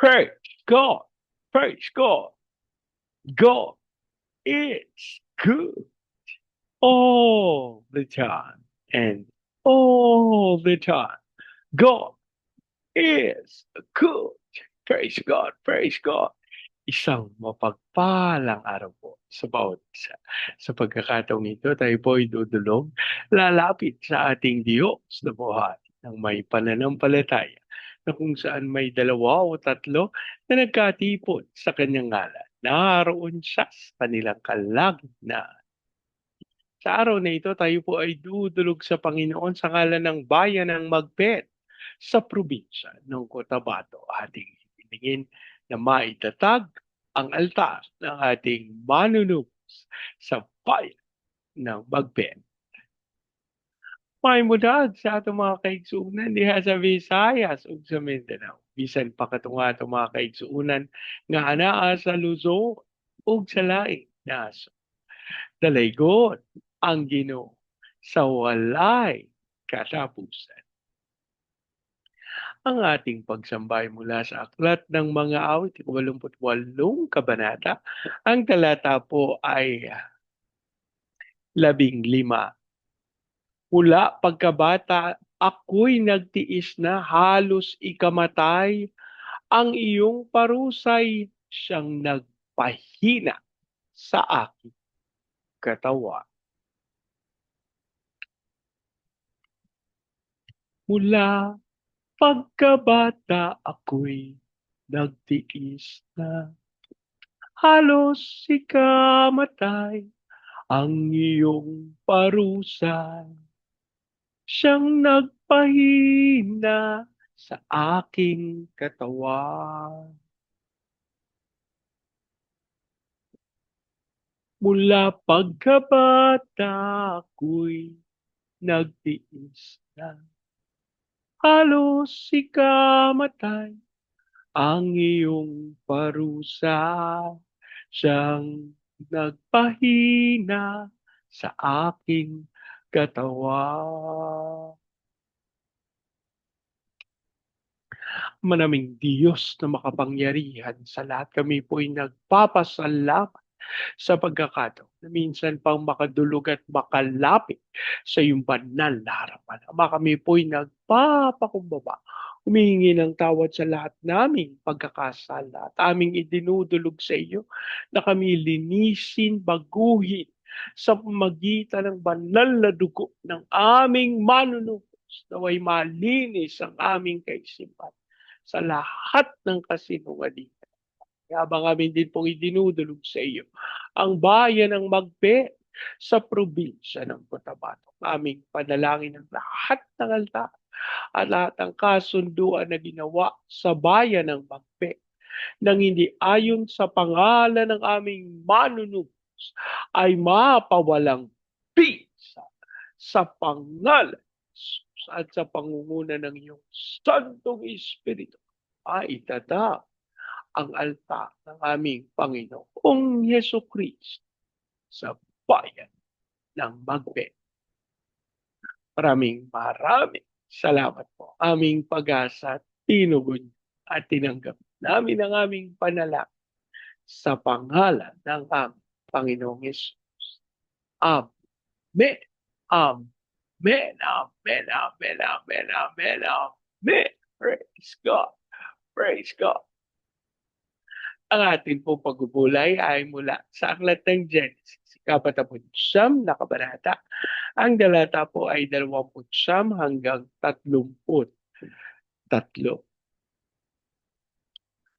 Praise God. Praise God. God is good all the time and all the time. God is good. Praise God. Praise God. Isang mapagpalang araw po sa bawat isa. Sa pagkakataong ito, tayo po ay dudulog, lalapit sa ating Diyos na buhay ng may pananampalataya na kung saan may dalawa o tatlo na nagkatipon sa kanyang ngalan. Naroon siya sa kanilang kalagitnaan. Sa araw na ito, tayo po ay dudulog sa Panginoon sa ngalan ng bayan ng Magpet sa probinsya ng Cotabato. Ating hiningin na maitatag ang altar ng ating manunubos sa bayan ng Magpet. May mudag sa atong mga kaigsuunan diha sa Visayas ug sa Mindanao. Bisan pa katong atong mga kaigsuunan nga anaa sa Luzon ug sa laing nasod. Dalaygon ang Ginoo sa walay katapusan. Ang ating pagsambay mula sa Aklat ng Mga Awit, 88 kabanata. Ang talata po ay 15. Mula pagkabata, ako'y nagtiis na halos ikamatay. Ang iyong parusay siyang nagpahina sa aking katawan. Mula pagkabata ako'y nagtiis na halos ikamatay. Ang iyong parusa siyang nagpahina sa aking katawan. Mula pagkabata ako'y nagtiis na halos ikamatay. Ang iyong parusa siyang nagpahina sa aking katawan. Manaming Diyos na makapangyarihan sa lahat, kami po'y nagpapasalamat sa pagkakataon na minsan pang makadulog at makalapit sa iyong banal na harapan. Ama, kami po'y nagpapakumbaba, humihingi ng tawad sa lahat naming pagkakasala at aming idinudulog sa iyo na kami linisin, baguhin sa pamagitan ng banal na dugo ng aming manunubos, naway malinis ang aming kaisipan sa lahat ng kasinungalingan. Habang amin din pong idinudulog sa iyo ang bayan ng Magpe sa probinsya ng Cotabato. Aming panalangin ng lahat ng altar at lahat ng kasunduan na ginawa sa bayan ng Magpe nang hindi ayon sa pangalan ng aming manunubos ay mapawalang pisa sa pangalan at sa pangunguna ng iyong Santong Espiritu ay itatag ang altar ng aming Panginoong Yeso Kristo sa bayan ng Magpe. Maraming salamat po. Aming pag-asa, tinugon at tinanggap namin ang aming panalangin sa pangalan ng aming Panginoong Yesus. Amen. Amen. Amen. Amen. Amen. Amen. Amen. Praise God. Praise God. Ang ating pong pagbubulay ay mula sa Aklat ng Genesis, 49 na kabanata. Ang talata po ay 29 hanggang 33.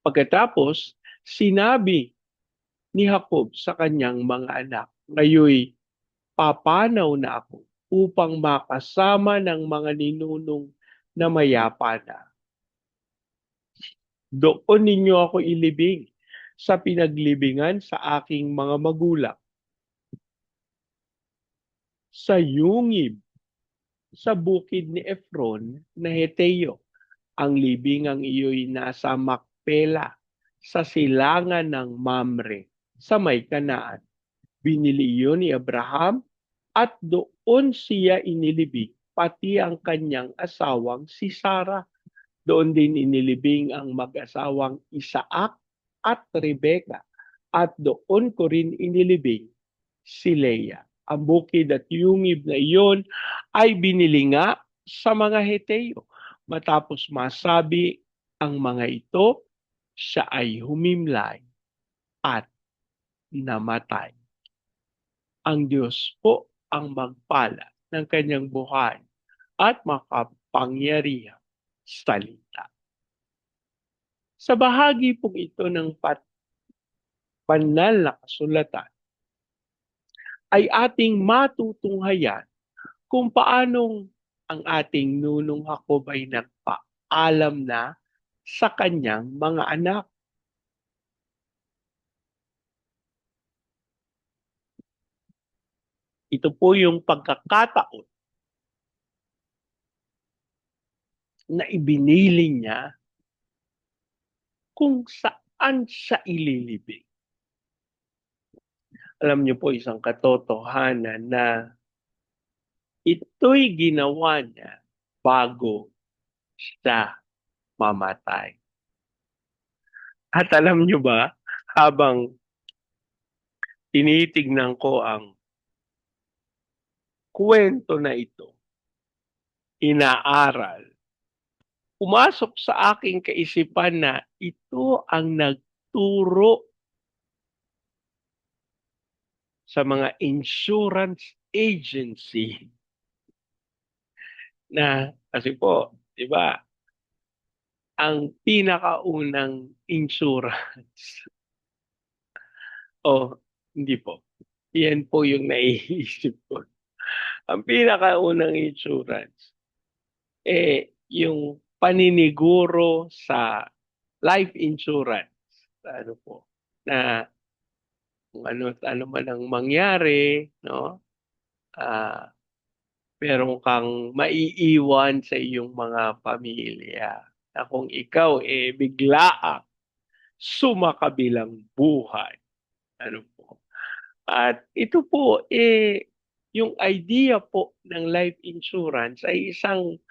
Pagkatapos, sinabi ni Jacob sa kanyang mga anak, ngayoy papanaw na ako upang makasama ng mga ninunong na mayapa na. Doon ninyo ako ilibing sa pinaglibingan sa aking mga magulang. Sa yungib sa bukid ni Efron na Heteo, ang libingang iyo'y nasa Makpela sa silangan ng Mamre sa may Kanaan. Binili iyon ni Abraham at doon siya inilibing pati ang kanyang asawang si Sarah. Doon din inilibing ang mag-asawang Isaac at Rebecca at doon ko rin inilibing si Leah. Ang bukid at yungib na iyon ay binili nga sa mga Heteo. Matapos masabi ang mga ito, siya ay humimlay at namatay. Ang Diyos po ang magpala ng kanyang buhay at makapangyarihang salita. Sa bahagi pong ito ng banal na kasulatan, ay ating matutunghayan kung paanong ang ating nunong Jacob ay nagpaalam na sa kanyang mga anak. Ito po yung pagkakataon na ibinili niya kung saan siya ililibing. Alam niyo po isang katotohanan na ito'y ginawa niya bago siya mamatay. At alam niyo ba, habang tinitignan ko ang kwento na ito, inaaral, pumasok sa aking kaisipan na ito ang nagturo sa mga insurance agency na kasi po, 'di ba, ang pinakaunang insurance o hindi po, yan po yung naiisip ko. Ang pinakaunang insurance, yung paniniguro sa life insurance. Ano po, na kung ano man ang mangyari, no? Ah, meron kang maiiwan sa iyong mga pamilya na kung ikaw biglaang sumakabilang buhay. Ano po? At ito po yung idea po ng life insurance ay isang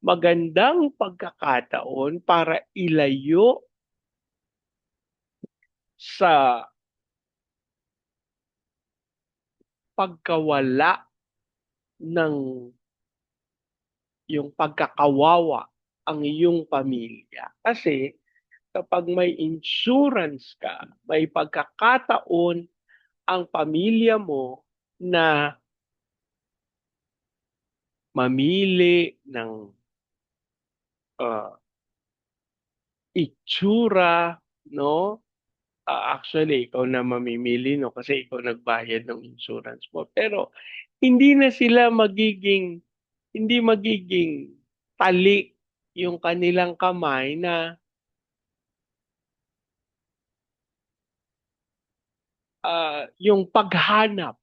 magandang pagkakataon para ilayo sa pagkawala ng yung pagkakawawa ang iyong pamilya. Kasi kapag may insurance ka, may pagkakataon ang pamilya mo na mamili ng uh, itsura, no? Actually, ikaw na mamimili, no? Kasi ikaw nagbayad ng insurance mo. Pero hindi na sila hindi magiging tali yung kanilang kamay na yung paghanap,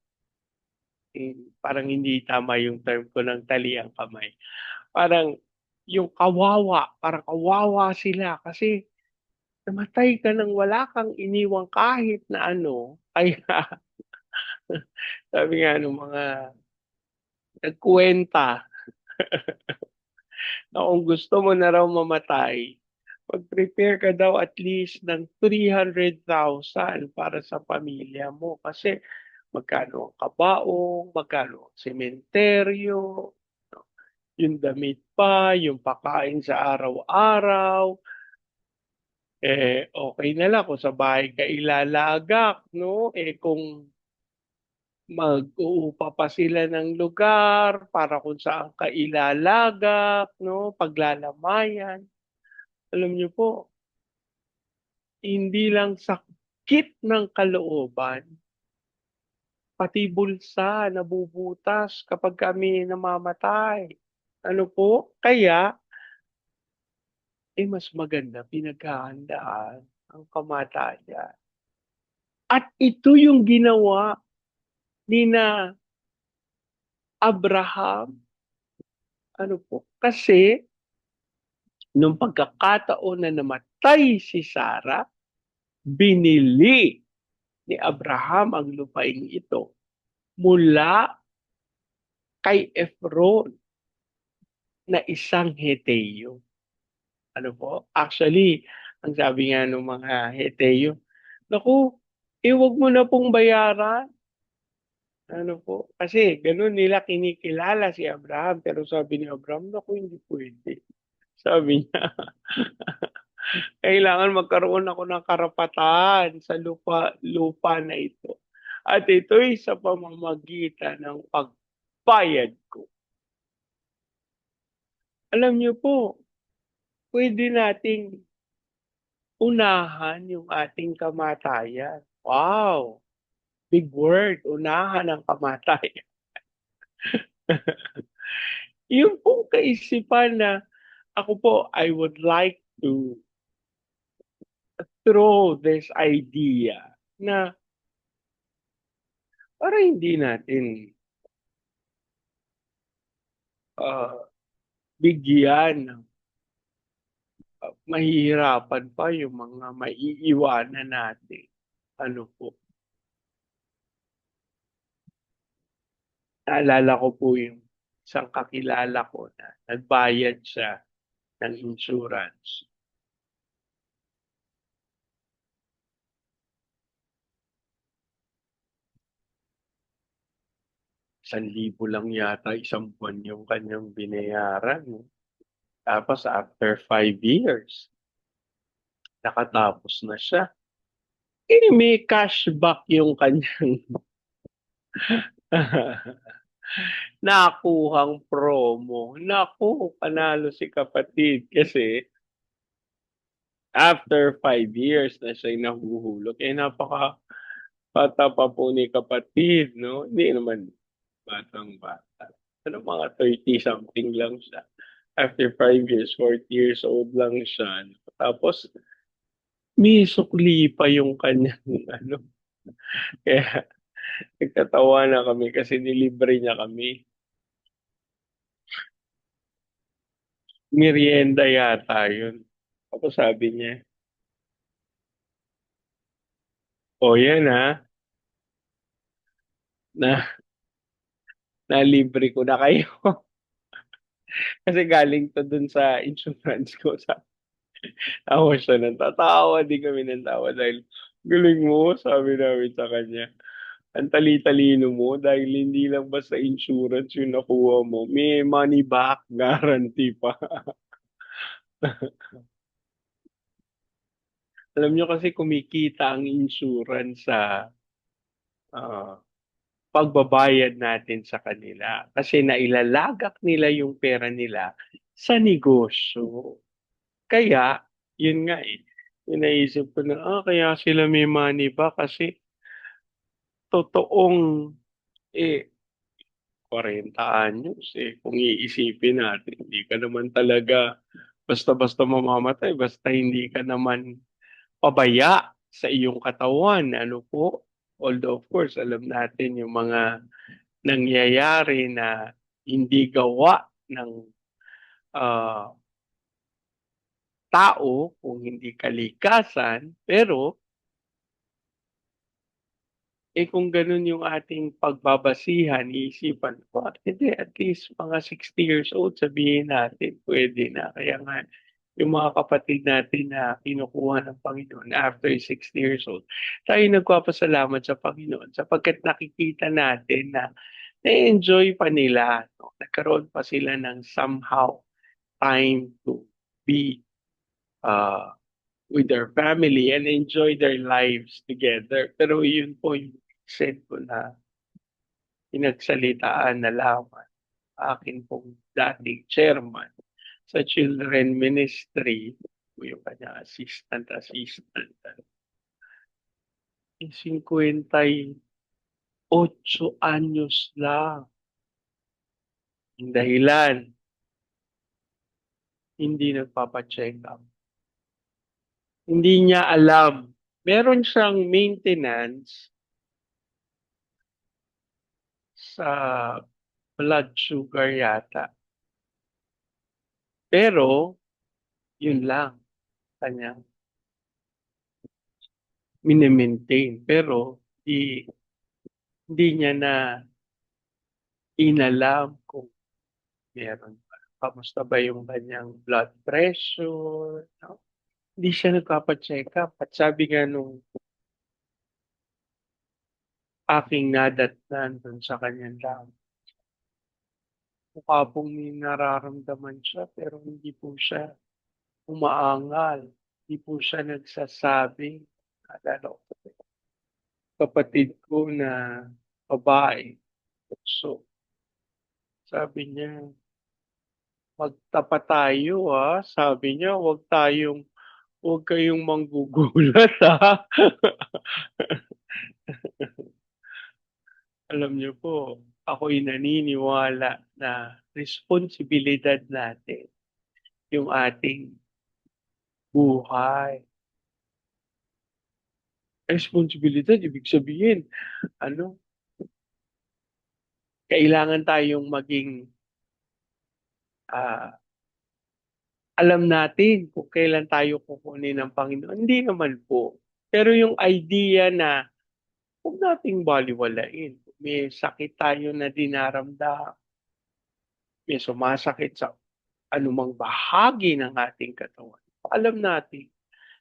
parang hindi tama yung term ko ng tali ang kamay. Parang yung kawawa, parang kawawa sila kasi namatay ka nang wala kang iniwang kahit na ano. Kaya sabi nga ng mga nagkuwenta na kung gusto mo na raw mamatay, mag-prepare ka daw at least ng 300,000 para sa pamilya mo. Kasi magkano ang kabaong, magkano ang sementeryo, yung damit pa, yung pakain sa araw-araw. Okay na lang kung sa bahay ka ilalagak, no? Kung mag-uupa pa sila ng lugar para kung saan ka ilalagak, no? Paglalamayan. Alam niyo po, hindi lang sakit ng kalooban, pati bulsa nabubutas kapag kami namamatay. Ano po? Kaya, mas maganda pinaghahandaan ang kamatayan. At ito yung ginawa ni na Abraham. Ano po? Kasi, nung pagkakataon na namatay si Sarah, binili ni Abraham ang lupain ito mula kay Efron na isang Heteo. Ano po, actually, ang sabi nga nung mga Heteo, "Naku, 'wag mo na pong bayaran." Ano po, kasi gano'n nila kinikilala si Abraham, pero sabi ni Abraham, "Naku, hindi puwede." Sabi niya, "Kailangan magkaroon ako ng karapatan sa lupa lupa na ito at ito'y sa pamamagitan ng pagbayad ko." Alam niyo po, puwede nating unahan yung ating kamatayan. Wow! Big word, unahan ang kamatayan. Yung pong kaisipan na ako po, I would like to throw this idea na para hindi natin, ah, bigyan ng, mahihirapan pa yung mga maiiwanan natin. Ano po, naalala ko po yung isang kakilala ko na nagbayad siya ng insurance. 1,000 lang yata isang buwan yung kanyang binayaran 'no. Tapos after 5 years, nakatapos na siya. Eh, may cashback yung kanyang nakuhang promo. Naku, panalo si kapatid kasi after 5 years na siya'y nahuhulog. Eh, napakabata pa po ni kapatid 'no, hindi naman batang-bata. Ano, mga 30 something lang siya. After 5 years, 40 years old lang siya. Tapos may sukli pa yung kanyang ano, kaya nagtatawanan kami kasi nilibre niya kami. Merienda yata yun. Tapos sabi niya, "O yan, na nalibre ko na kayo." Kasi galing 'to dun sa insurance ko. Tawa siya ng tatawa din kami ng tawa dahil, "Galing mo," sabi namin sa kanya. "Ang tali-talino mo dahil hindi lang basta insurance yung nakuha mo, may money back guarantee pa." Alam niyo kasi kumikita ang insurance sa, ah, pagbabayad natin sa kanila kasi nailalagak nila yung pera nila sa negosyo. Kaya yun nga, yung naisip ko na, kaya sila may money back kasi totoong, eh, 40 anyos, kung iisipin natin hindi ka naman talaga basta-basta mamamatay basta hindi ka naman pabaya sa iyong katawan, ano po. Although of course alam natin yung mga nangyayari na hindi gawa ng, ah, tao kung hindi kalikasan, pero, kung gano'n yung ating pagbabasihan, iisipan ko, hindi at least mga 60 years old sabihin natin puwede na. Kaya nga yung mga kapatid natin na kinukuha ng Panginoon after 60 years old, tayo nagpapasalamat sa Panginoon sapagkat nakikita natin na na-enjoy pa nila 'no, nagkaroon pa sila ng somehow time to be, uh, with their family and enjoy their lives together. Pero yun po yung recent ko na pinagsalitaan na lamang akin pong dating chairman sa children ministry, yung kanyang assistant, 58 anyos lang. Yung dahilan, hindi nagpapa-check-up. Hindi niya alam. Meron siyang maintenance sa blood sugar yata. Pero, yun lang kanyang mine-maintain. Pero, hindi niya na inalam kung meron pa. kamusta ba yung kanyang blood pressure, 'no? Hindi siya nagpapa-check-up at sabi nga nung aking nadatnan dun sa kanyang lab, mukha pong may nararamdaman siya pero hindi po siya umaangal, hindi po siya nagsasabi. Naalala ko kapatid ko na babae, so sabi niya, "Magtapat tayo, sabi niya, "Huwag kayong manggugulat, Alam niyo po, ako'y naniniwala na responsibilidad natin yung ating buhay. Responsibilidad ibig sabihin ano, kailangan tayong maging, ah, alam natin kung kailan tayo kukunin ng Panginoon, hindi naman po. Pero yung idea na huwag nating balewalain, may sakit tayo na dinaramdam, may sumasakit sa anumang bahagi ng ating katawan, alam natin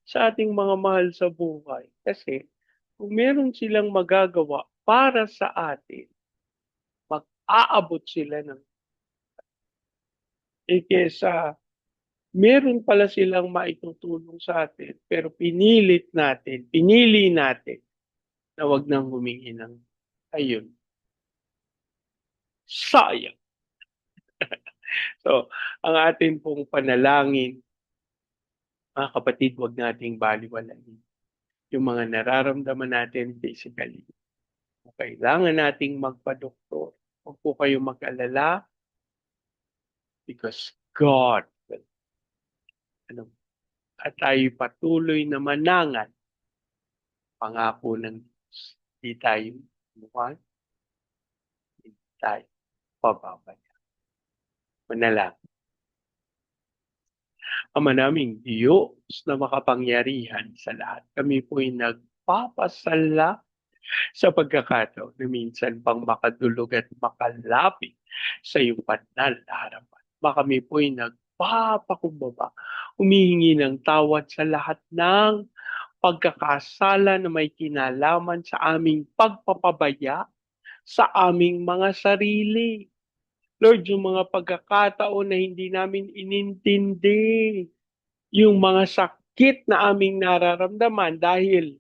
sa ating mga mahal sa buhay. Kasi kung meron silang magagawa para sa atin, mag-aabot sila ng kaysa meron pala silang maitutulong sa atin pero pinili natin na wag nang humingi ng ayun, sayang. So, ang atin pong panalangin, mga kapatid, wag nating balewalain yung mga nararamdaman natin physically. Kung kailangan nating magpa-doktor, huwag po kayong mag-alala because God will ano, at tayo'y patuloy na manangan pangako ng Diyos. Di tayo lumuhan, di tayo pababaya. Manalangin. Ama naming Diyos na makapangyarihan sa lahat, kami po'y nagpapasala sa pagkakataon na minsan pang makadulog at makalapit sa iyong banal na harapan. Kami po'y nagpapakumbaba, humihingi ng tawad sa lahat ng pagkakasala na may kinalaman sa aming pagpapabaya sa aming mga sarili. Lord, yung mga pagkakataon na hindi namin inintindi, yung mga sakit na aming nararamdaman dahil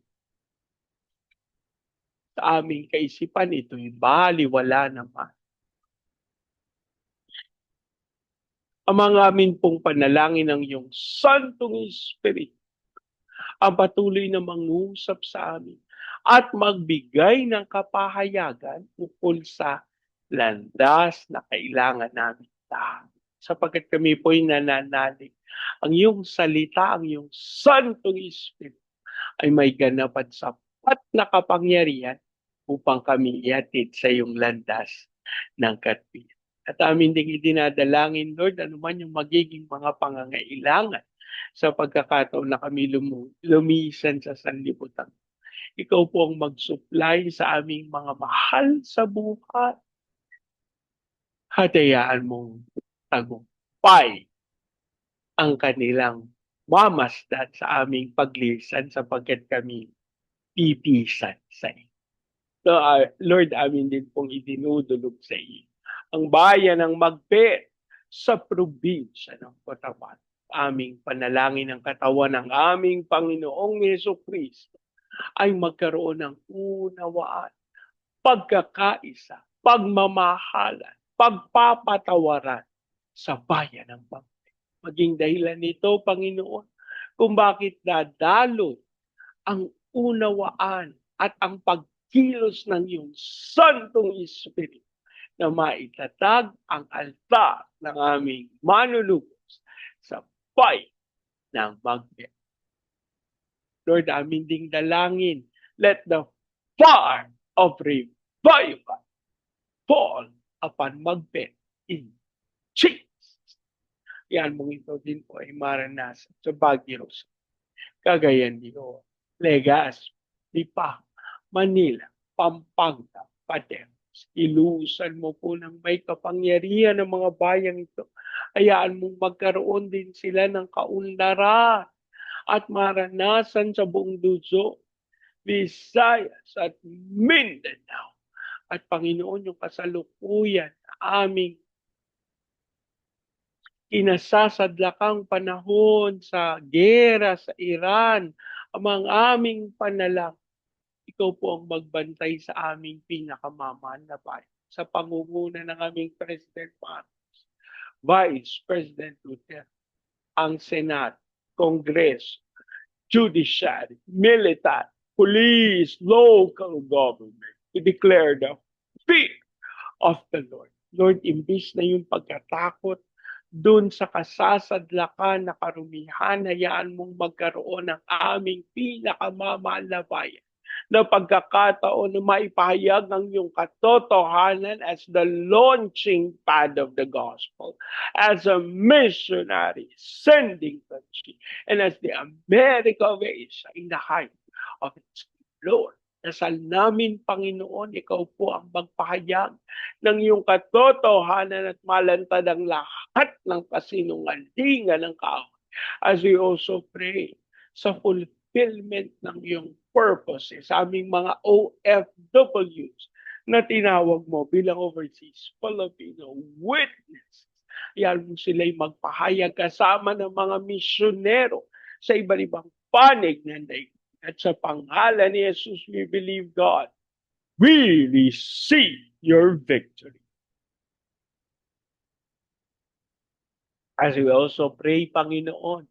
sa aming kaisipan, ito'y baliwala naman. Ang mga amin pong panalangin ng iyong Santong Espiritu ang patuloy na mangusap sa amin at magbigay ng kapahayagan ukol sa landas na kailangan namin lahat. Sapagkat kami po'y nananalig. Ang iyong salita, ang iyong Santong Espiritu ay may ganap at sapat na kapangyarihan upang kami ihatid sa iyong landas ng katwiran. At amin ding idinadalangin, Lord, anuman yung magiging mga pangangailangan sa pagkakataon na kami lumisan sa sanlibutan. Ikaw po ang mag-supply sa aming mga mahal sa buhay. Hatayaan mong tagumpay ang kanilang mamasdan sa aming paglisan sapagkat kami pipisan sa iyo. So, Lord, amin din pong idinudulog sa iyo ang bayan ng Magpe sa probinsya ng Cotabato. Aming panalangin ng katawan ng aming Panginoong Yesu-Kristo ay magkaroon ng unawaan, pagkakaisa, pagmamahalan, pagpapatawaran sa bayan ng Magpe. Maging dahilan nito, Panginoon, kung bakit dadalo ang unawaan at ang pagkilos ng iyong Santong Espiritu na maitatag ang altar ng aming manunubos sa bayan ng Magpe. Lord, amin ding dalangin, let the fire of revival fall upon Magpe in Jesus. Yan mong ito din po ay maranasan sa Baguio, Cagayan de Oro, Legazpi, Lipa, Manila, Pampanga, Pateros. Ilusan mo po ng may kapangyarihan ng mga bayang ito Hayaan mong magkaroon din sila ng kaunlaran at maranasan sa buong Luzon, Visayas at Mindanao. At Panginoon, yung kasalukuyan na aming kinasasadlakang panahon sa gera sa Iran, ang aming panalangin, ikaw po ang magbantay sa aming pinakamamahal na bayan. Sa pangunguna ng aming President Marcos, Vice President Duterte, ang Senado, Kongreso, Judiciary, Military, Police, Local Government, to declare the fear of the Lord. Lord, imbis na yung pagkatakot dun sa kasasadlakan na karumihan, hayaan mong magkaroon ng aming pinakamamahal na bayan na pagkakataon na maipahayag ng iyong katotohanan as the launching pad of the gospel, as a missionary sending country, and as the America of Asia in the height of its glory. Dasal namin, Panginoon, ikaw po ang magpahayag ng iyong katotohanan at malantad ang lahat ng kasinungalingan ng kaaway. As we also pray sa fulfillment ng iyong purposes, sa aming mga OFWs na tinawag mo bilang overseas Filipino witnesses. Yan mo sila'y magpahayag kasama ng mga misyonero sa iba't ibang panig ng daigdig. At sa pangalan ni Jesus, we believe, God, we receive your victory. As we also pray, Panginoon,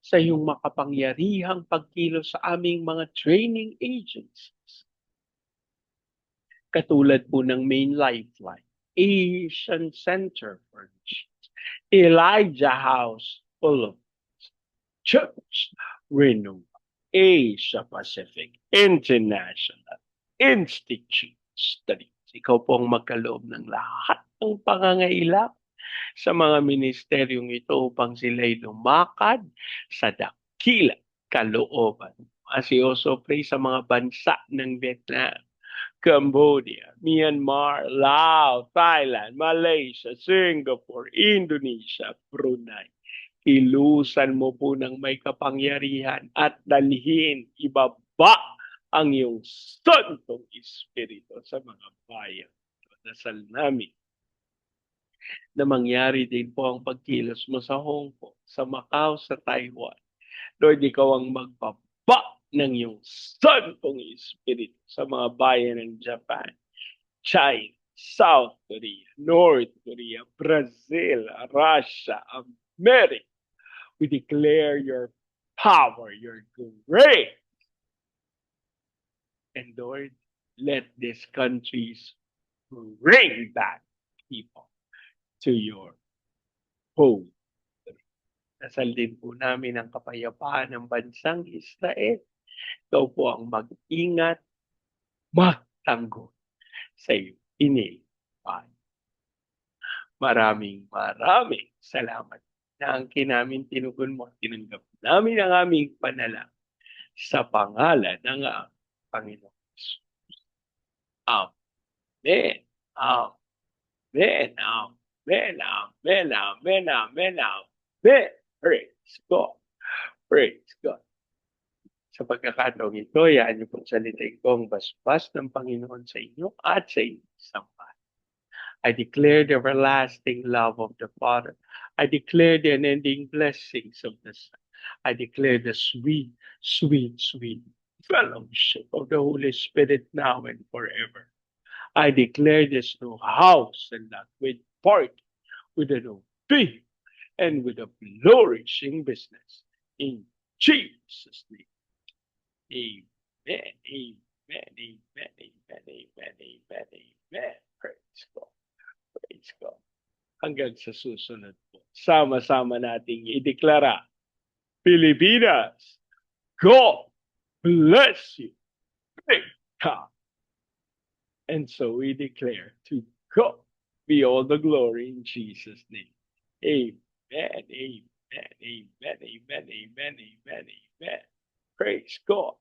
sa iyong makapangyarihang pagkilos sa aming mga training agencies, katulad po ng Main Lifeline, Asian Center for Missions, Elijah House Philippines, Church Renewal, Asia Pacific International Institute Studies. Ikaw po ang magkaloob ng lahat ng pangangailangan sa mga ministeryong ito upang sila'y lumakad sa dakilang kalooban. As we also pray sa mga bansa ng Vietnam, Cambodia, Myanmar, Laos, Thailand, Malaysia, Singapore, Indonesia, Brunei. Ilusan mo po ng may kapangyarihan at dalhin, ibaba ang iyong Santong Espiritu sa mga bayan. Dasal namin na mangyari din po ang pagkilos mo sa Hong Kong, sa Macau, sa Taiwan. Lord, ikaw ang magpapa ng iyong Santong Espiritu sa mga bayan ng Japan, China, South Korea, North Korea, Brazil, Russia, America. We declare your power, your grace. And Lord, let these countries bring back people to your home. Dasal din po namin ang kapayapaan ng bansang Israel. Ikaw po ang mag-ingat, magtanggol sa iyo. Inipan. Maraming salamat na ang kinamin tinugon mo. Tinanggap namin ang aming panalangin sa pangalan ng Panginoon. Amen. Amen. Amen. Amen. Amen. Amen. Amen. Praise God. Praise God. Sa pagkakataong ito, yaan niyo pong salitain ko ang basbas ng Panginoon sa inyo at sa inyong sambahan. I declare the everlasting love of the Father. I declare the unending blessings of the Son. I declare the sweet, sweet, sweet fellowship of the Holy Spirit now and forever. I declare this new house and that with part, with a new faith, and with a flourishing business. In Jesus' name. Amen, amen, amen, amen, amen, amen, amen. Praise God. Praise God. Hanggang sa susunod po, sama-sama nating ideklara, Pilipinas, God bless you. Big time. And so we declare to God be all the glory in Jesus' name. Amen, amen, amen, amen, amen, amen, amen. Praise God.